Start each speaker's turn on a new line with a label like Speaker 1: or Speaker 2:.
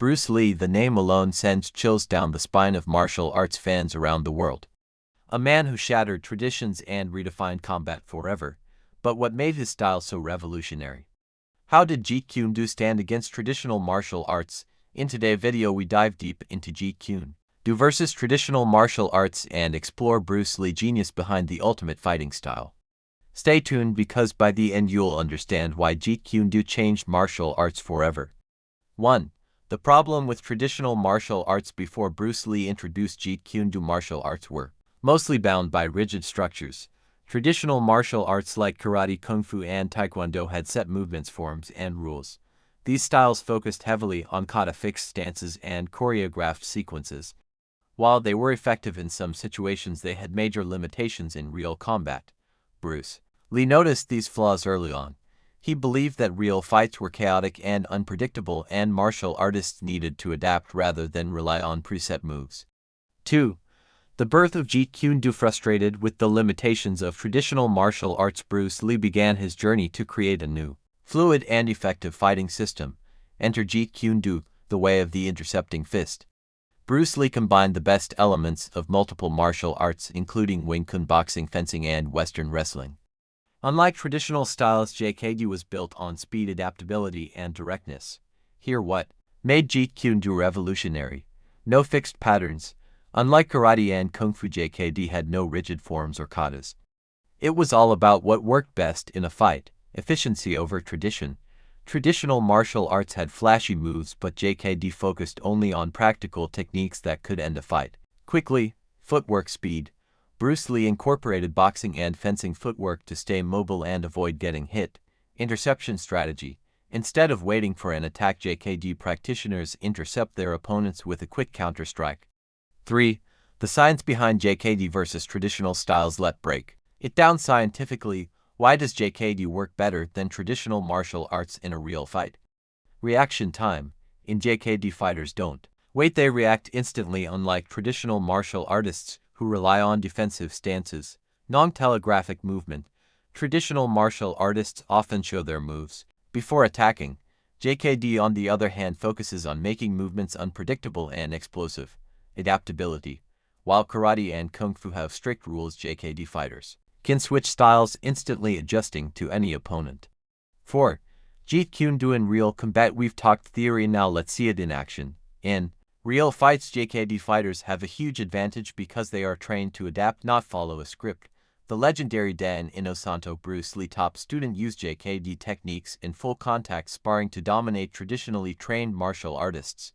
Speaker 1: Bruce Lee, the name alone sends chills down the spine of martial arts fans around the world. A man who shattered traditions and redefined combat forever. But what made his style so revolutionary? How did Jeet Kune Do stand against traditional martial arts? In today's video we dive deep into Jeet Kune Do versus traditional martial arts and explore Bruce Lee's genius behind the ultimate fighting style. Stay tuned because by the end you'll understand why Jeet Kune Do changed martial arts forever. 1. The problem with traditional martial arts. Before Bruce Lee introduced Jeet Kune Do, martial arts were mostly bound by rigid structures. Traditional martial arts like karate, kung fu, and taekwondo had set movements, forms, and rules. These styles focused heavily on kata, fixed stances, and choreographed sequences. While they were effective in some situations, they had major limitations in real combat. Bruce Lee noticed these flaws early on. He believed that real fights were chaotic and unpredictable, and martial artists needed to adapt rather than rely on preset moves. 2. The birth of Jeet Kune Do. Frustrated with the limitations of traditional martial arts, Bruce Lee began his journey to create a new, fluid and effective fighting system. Enter Jeet Kune Do, the way of the intercepting fist. Bruce Lee combined the best elements of multiple martial arts, including Wing Chun, boxing, fencing, and Western wrestling. Unlike traditional styles, JKD was built on speed, adaptability, and directness. Here what made Jeet Kune Do revolutionary: no fixed patterns. Unlike karate and kung fu, JKD had no rigid forms or katas. It was all about what worked best in a fight, efficiency over tradition. Traditional martial arts had flashy moves, but JKD focused only on practical techniques that could end a fight quickly. Footwork, speed. Bruce Lee incorporated boxing and fencing footwork to stay mobile and avoid getting hit. Interception strategy. Instead of waiting for an attack, JKD practitioners intercept their opponents with a quick counter-strike. 3. The science behind JKD versus traditional styles. Let's break it down scientifically. Why does JKD work better than traditional martial arts in a real fight? Reaction time. In JKD, fighters don't wait, they react instantly, unlike traditional martial artists who rely on defensive stances. Non-telegraphic movement. Traditional martial artists often show their moves before attacking. JKD, on the other hand, focuses on making movements unpredictable and explosive. Adaptability. While karate and kung fu have strict rules, JKD fighters can switch styles instantly, adjusting to any opponent. 4. Jeet Kune Do in real combat. We've talked theory, now let's see it in action. In real fights, JKD fighters have a huge advantage because they are trained to adapt, not follow a script. The legendary Dan Inosanto, Bruce Lee top student, used JKD techniques in full contact sparring to dominate traditionally trained martial artists.